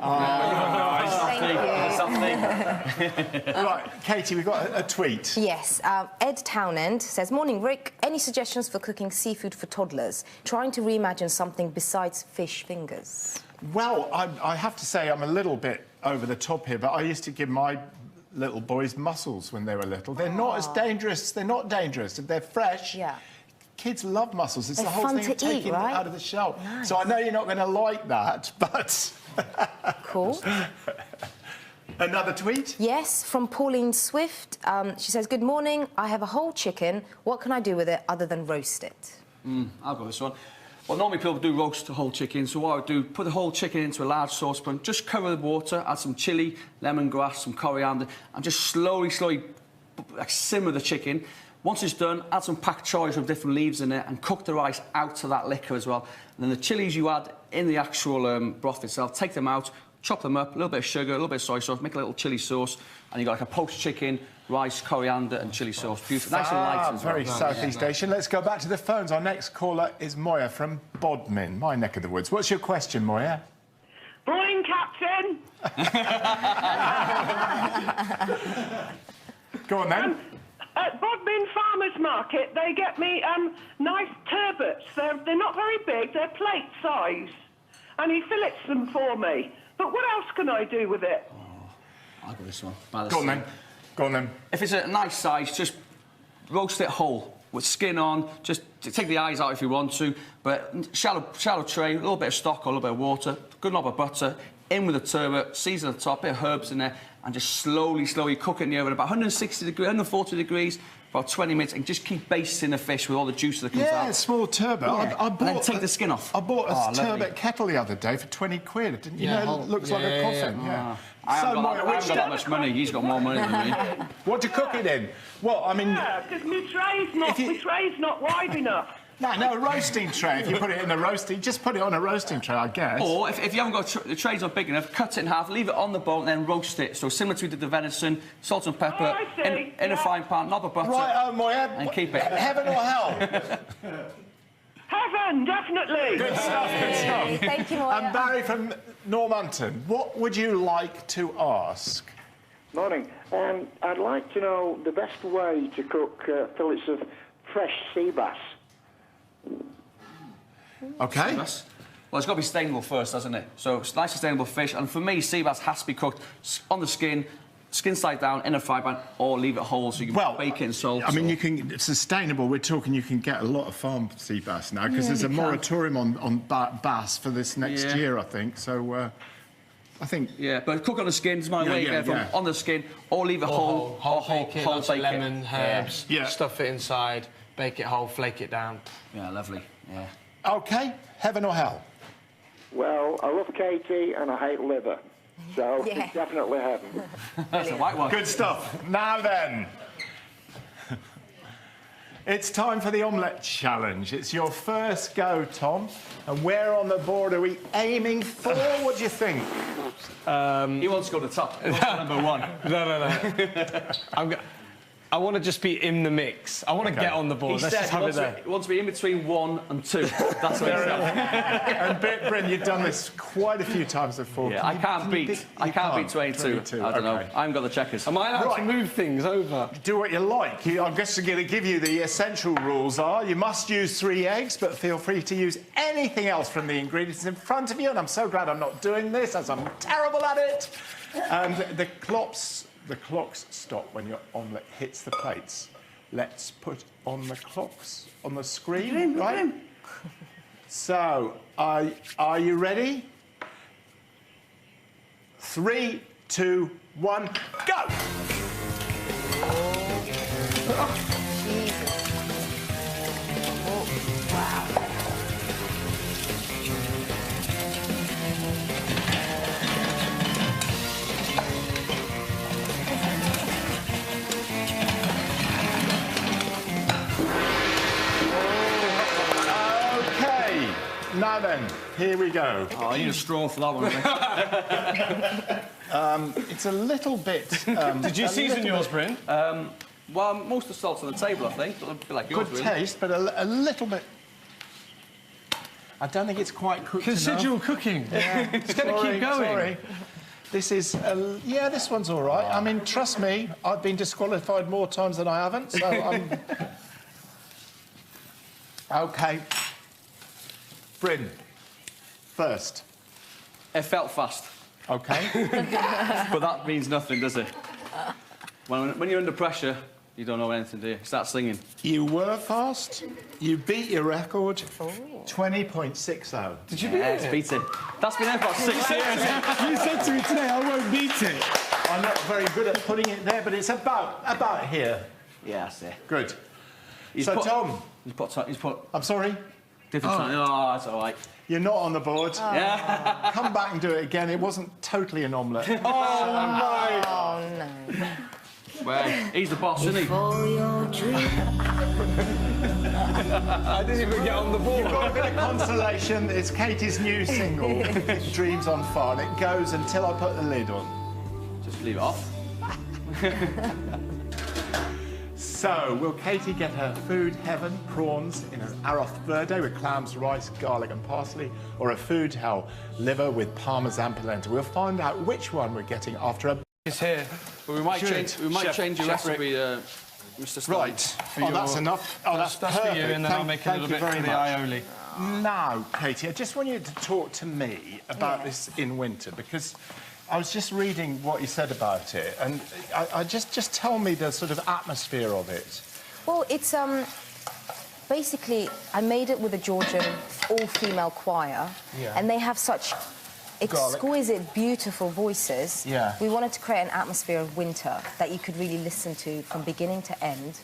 Right, Katie, we've got a tweet. Yes, Ed Townend says, "Morning, Rick. Any suggestions for cooking seafood for toddlers? Trying to reimagine something besides fish fingers." Well, I have to say I'm a little bit over the top here, but I used to give my little boys mussels when they were little. They're not as dangerous. They're not dangerous. If they're fresh... Yeah. Kids love mussels. It's They're the whole fun thing of to eat, taking it right? out of the shell. Nice. So I know you're not going to like that, but... Cool. Another tweet? Yes, from Pauline Swift. She says, "Good morning. I have a whole chicken. What can I do with it other than roast it?" I'll go this one. Well, normally people do roast a whole chicken, so what I would do, put the whole chicken into a large saucepan, just cover the water, add some chilli, lemongrass, some coriander, and just slowly like, simmer the chicken. Once it's done, add some pak choy with different leaves in it and cook the rice out to that liquor as well. And then the chilies you add in the actual broth itself, take them out, chop them up, a little bit of sugar, a little bit of soy sauce, make a little chilli sauce, and you got like a poached chicken, rice, coriander and chilli sauce. Beautiful. Nice and light as well. Very Southeast Asian. Let's go back to the phones. Our next caller is Moya from Bodmin, my neck of the woods. What's your question, Moya? Bryn, Captain. Go on, then. At Bodmin Farmers Market, they get me nice turbots. They're not very big, they're plate size. And he fillets them for me. But what else can I do with it? I'll go this one. Go on, then. Go on, then. If it's a nice size, just roast it whole with skin on. Just take the eyes out if you want to. But shallow tray, a little bit of stock or a little bit of water, good knob of butter, in with the turbot, season the top, bit of herbs in there, and just slowly cook it in the oven about 160 degrees, 140 degrees, for about 20 minutes, and just keep basting the fish with all the juice that comes out. Yeah, small turbot. Yeah. I bought and then take the skin off. I bought a lovely. turbot kettle the other day for 20 quid. Didn't you know? It looks like a coffin. Yeah. I haven't got that much money. He's got more money than me. What do you cook it in? Well, I mean... Yeah, because my tray's not wide enough. No, a roasting tray. If you put it in a roasting, just put it on a roasting tray, I guess. Or if you haven't got the tray's not big enough, cut it in half, leave it on the bone, and then roast it. So similar to we did the venison, salt and pepper, in a frying pan, knob of butter, Right, Moya. and keep it. Heaven or hell? Heaven, definitely. Good stuff, good stuff. Thank you, Moya. And Barry from Normanton, what would you like to ask? Morning. I'd like to know the best way to cook fillets of fresh sea bass. OK. Well, it's got to be sustainable first, doesn't it? So it's nice, sustainable fish. And for me, sea bass has to be cooked on the skin side down, in a fry pan, or leave it whole so you can bake it in salt. I mean, you can... It's sustainable. We're talking you can get a lot of farm sea bass now, because there's a moratorium on bass for this next year, I think. So, I think... Yeah, but cook on the skin is my way. On the skin, or leave it whole bake it, lots of lemon, herbs, Yeah. stuff it inside, bake it whole, flake it down. Yeah, lovely. Yeah. OK, heaven or hell? Well, I love Katie and I hate liver. So it's definitely heaven. That's the right one. Good stuff. Now then, it's time for the omelette challenge. It's your first go, Tom. And where on the board are we aiming for? What do you think? He wants to go to the top. He wants to go number one. No. I want to just be in the mix. I want to get on the board. Let's just have it there. He wants to be in between 1 and 2. That's what he said. And Bryn, you've done this quite a few times before. Yeah, I can't beat 22. I don't know. I haven't got the checkers. Am I allowed to move things over? Do what you like. I'm just going to give you the essential rules are you must use 3 eggs, but feel free to use anything else from the ingredients in front of you. And I'm so glad I'm not doing this, as I'm terrible at it. And the clocks stop when your omelette hits the plates. Let's put on the clocks on the screen, right? So, are you ready? 3, 2, 1, go! Now then, here we go. Oh, I need a straw for that one. It's a little bit... Did you season yours, Bryn? Well, most of the salt's on the table, I think. A bit like yours, Good really. taste, but a little bit... I don't think it's quite cooked enough. Considerable cooking. Yeah. It's going to keep going. Sorry. This is, yeah, this one's all right. I mean, trust me, I've been disqualified more times than I haven't, so I'm... OK. Bryn, first. It felt fast. OK. But that means nothing, does it? When you're under pressure, you don't know anything, do you? Start singing. You were fast. You beat your record. 20.60. Did you beat it? Beat it. That's been there for about 6 years. You said to me today, I won't beat it. I'm not very good at putting it there, but it's about here. Yeah, that's it. Good. Tom. He's put I'm sorry? different time. Oh, that's all right. You're not on the board. Oh. Yeah. Come back and do it again. It wasn't totally an omelette. Oh, no. Well, he's the boss, isn't he? I didn't even get on the board. You've got a bit of consolation. It's Katie's new single, Dreams on Fire, and it goes until I put the lid on. Just leave it off. So, will Katie get her food heaven prawns in an arroz verde with clams, rice, garlic and parsley, or a food hell liver with parmesan polenta? We'll find out which one we're getting after a... It's here. But we might change your Chef recipe, Mr. Stein. Right. Oh, that's enough. Oh, that's for perfect. you, and then I'll make a little bit for the aioli. Now, Katie, I just want you to talk to me about this in winter, because I was just reading what you said about it, and I just tell me the sort of atmosphere of it. Well, it's basically I made it with a Georgian all-female choir, and they have such exquisite, beautiful voices. Yeah. We wanted to create an atmosphere of winter that you could really listen to from beginning to end.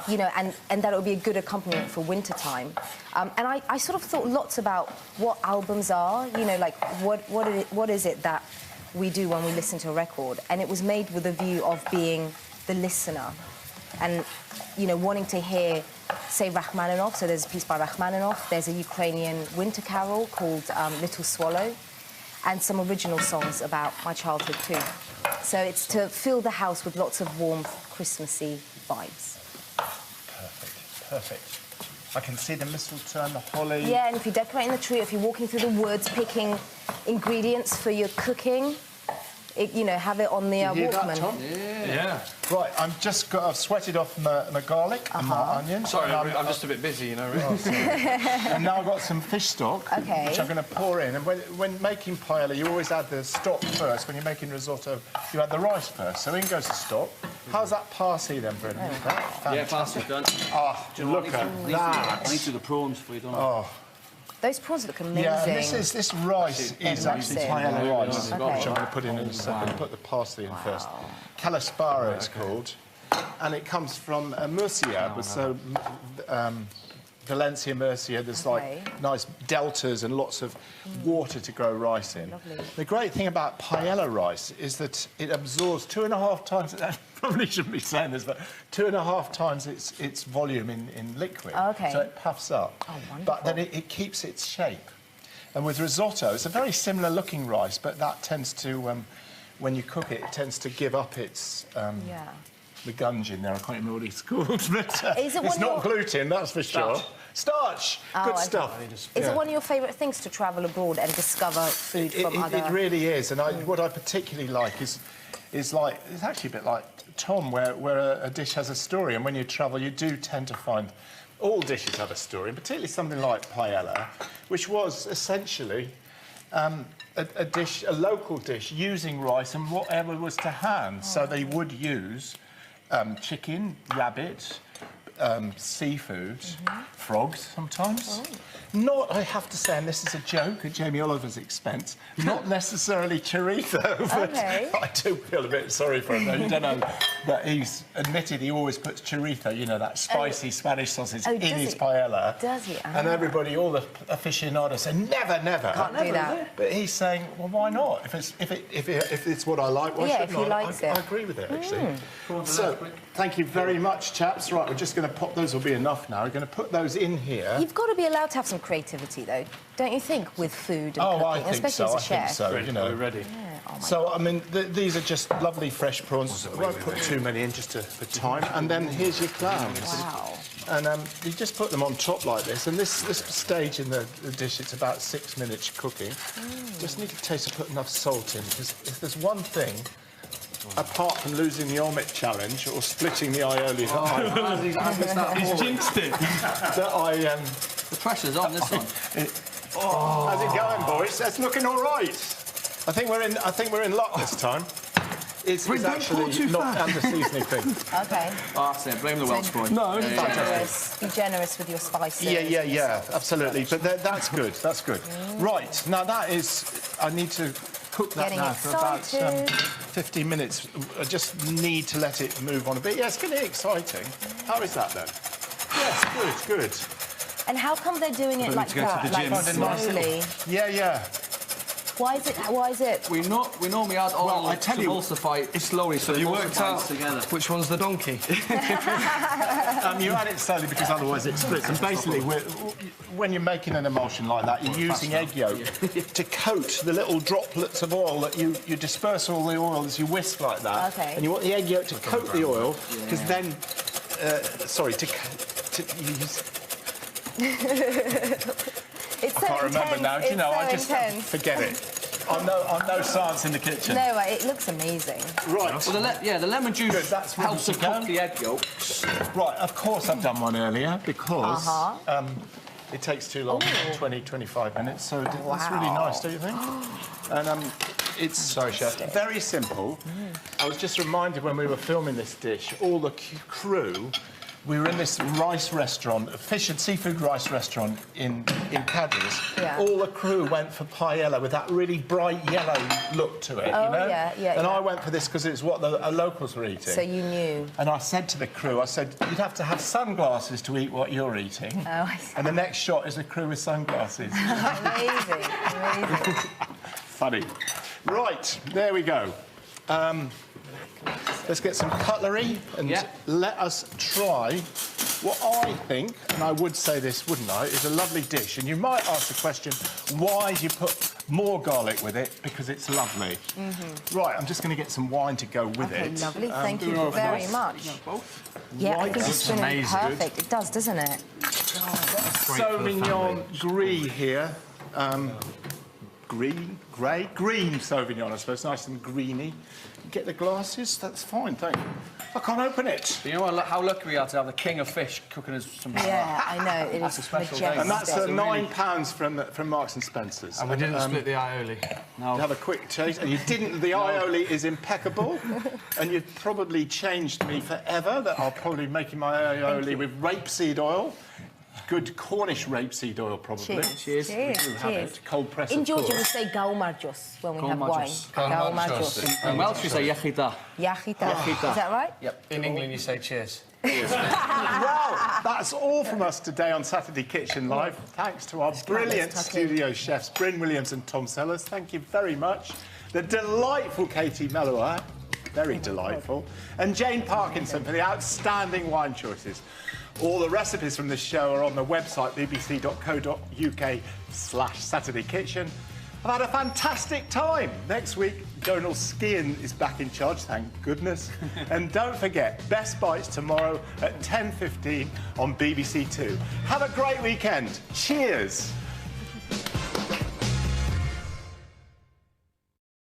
You know, and that it would be a good accompaniment for winter time. And I sort of thought lots about what albums are, you know, like what is it that we do when we listen to a record? And it was made with a view of being the listener and, you know, wanting to hear, say, Rachmaninoff. So there's a piece by Rachmaninoff. There's a Ukrainian winter carol called Little Swallow, and some original songs about my childhood too. So it's to fill the house with lots of warmth, Christmassy vibes. Perfect. I can see the mistletoe and the holly. Yeah, and if you're decorating the tree, if you're walking through the woods, picking ingredients for your cooking, you know, have it on the Walkman. That, Tom? Yeah. Right, I've sweated off my garlic and my onions. Sorry, I'm just a bit busy, you know, really. Oh, and now I've got some fish stock, which I'm going to pour in. And when making paella, you always add the stock first. When you're making risotto, you add the rice first. So in goes the stock. How's that parsley then, Bryn? Yeah, parsley's done. Oh, look at that. I need to do the prawns for you, don't I? Oh. Those prawns look amazing. Yeah, and this rice is actually paella rice, Okay. which I'm going to put in a second. Put the parsley in first. Calaspara it's called, and it comes from Murcia. So Valencia, Murcia, there's like nice deltas and lots of water to grow rice in. Lovely. The great thing about paella rice is that it absorbs 2.5 times, I probably shouldn't be saying this, but 2.5 times its volume in liquid. Okay. So it puffs up. Oh, wonderful. But then it keeps its shape. And with risotto, it's a very similar looking rice, but that tends to, when you cook it, it tends to give up its... the gunge in there, I can't remember what it's called, but it's not gluten, that's for sure. Starch. Good stuff. Is it one of your favourite things to travel abroad and discover food from other... It really is, and what I particularly like is like, it's actually a bit like Tom, where a dish has a story, and when you travel, you do tend to find all dishes have a story, and particularly something like paella, which was essentially a local dish using rice and whatever was to hand. So they would use chicken, rabbit, seafood, frogs sometimes. Not, I have to say, and this is a joke at Jamie Oliver's expense, not necessarily chorizo, but I do feel a bit sorry for him. I don't know, but he's admitted he always puts chorizo, you know, that spicy Spanish sausage, in his paella. Does he? And everybody, all the aficionados say, never, never. Can't do that. But he's saying, well, why not? If it's what I like, why shouldn't if he likes it. I agree with it, actually. So, thank you very much, chaps. Right, we're just going to pop those, will be enough now. We're going to put those in here. You've got to be allowed to have some creativity, though, don't you think, with food and cooking, I think especially so. as a chef? I think so. You know, ready. Yeah, oh my so, I mean, these are just lovely fresh prawns. I won't put too many in just for time. And then here's your clams. Wow. And you just put them on top like this. And this stage in the dish, it's about 6 minutes cooking. Just need to taste to put enough salt in, because if there's one thing, apart from losing the omelet challenge or splitting the aioli He's jinxed it. that I The pressure's on this one. how's it going, boys? That's looking all right. I think we're in luck this time. It's actually not under seasoning thing. Okay. Oh, that's it. Blame the Welsh boy. No, Be generous with your spices. Yeah, absolutely. But that's good. That's good. Right now, that is. I need to cook that Getting now for about excited. 15 minutes. I just need to let it move on a bit. Yeah, it's getting exciting. How is that then? Yes, good. And how come they're doing it like to go to that, the like gym. slowly? Yeah. Why is it? We normally add oil I tell to you- emulsify it slowly, so You it worked out emulsifies together. which one's the donkey. You add it slowly because otherwise it splits. And basically, when you're making an emulsion like that, you're using egg yolk to coat the little droplets of oil that you disperse all the oil as you whisk like that. Okay. And you want the egg yolk to coat the oil because then, It's I so can't remember intense. now. Do you It's know? so I just intense. forget it. I'm no science in the kitchen. No, it looks amazing. Right. Well, the lemon juice Good, that's ready helps to to go. cook the egg yolk. Right, of course I've done one earlier because it takes too long, 20, 25 minutes, so that's really nice, don't you think? And it's Sorry, chef. very simple. I was just reminded when we were filming this dish, all the crew, we were in this rice restaurant, a fish and seafood rice restaurant in Cadiz. Yeah. All the crew went for paella with that really bright yellow look to it, you know? yeah, And I went for this because it's what the locals were eating. So you knew. And I said to the crew, I said, you'd have to have sunglasses to eat what you're eating. Oh, I see. And the next shot is the crew with sunglasses. Amazing. Funny. Right, there we go. Let's get some cutlery and let us try what I think, and I would say this, wouldn't I, is a lovely dish. And you might ask the question, why do you put more garlic with it? Because it's lovely. Right, I'm just going to get some wine to go with Okay, it. lovely. Thank you very much. Yeah, I think it's going to be perfect. It does, doesn't it? Sauvignon Gris here. Green Sauvignon, I suppose, nice and greeny. Get the glasses, that's fine, thank you. I can't open it. You know how lucky we are to have the king of fish cooking us some. Yeah, I know. It That's is a special day. majestic. And that's It's a £9 from Marks and Spencer's. And we didn't split the aioli. No. Have a quick taste. And you didn't. The aioli is impeccable. And you've probably changed me forever. That I'll probably be making my aioli with rapeseed oil. Good Cornish rapeseed oil, probably. Cheers. Cheers. Cheers. We do have it. Cold press, In of Georgia, we course. say gaumajos when we have wine. Gaumajos. Gaumajos. In Welsh we say yachida. Yachita. Is that right? Yep. In England, you say cheers. Well, that's all from us today on Saturday Kitchen Live. Thanks to our brilliant Let's tuck in. studio chefs, Bryn Williams and Tom Sellers. Thank you very much. The delightful Katie Melua, very delightful, and Jane Parkinson for the outstanding wine choices. All the recipes from this show are on the website bbc.co.uk/Saturday Kitchen. I've had a fantastic time. Next week, Donal Skean is back in charge, thank goodness. And don't forget, Best Bites tomorrow at 10:15 on BBC Two. Have a great weekend. Cheers.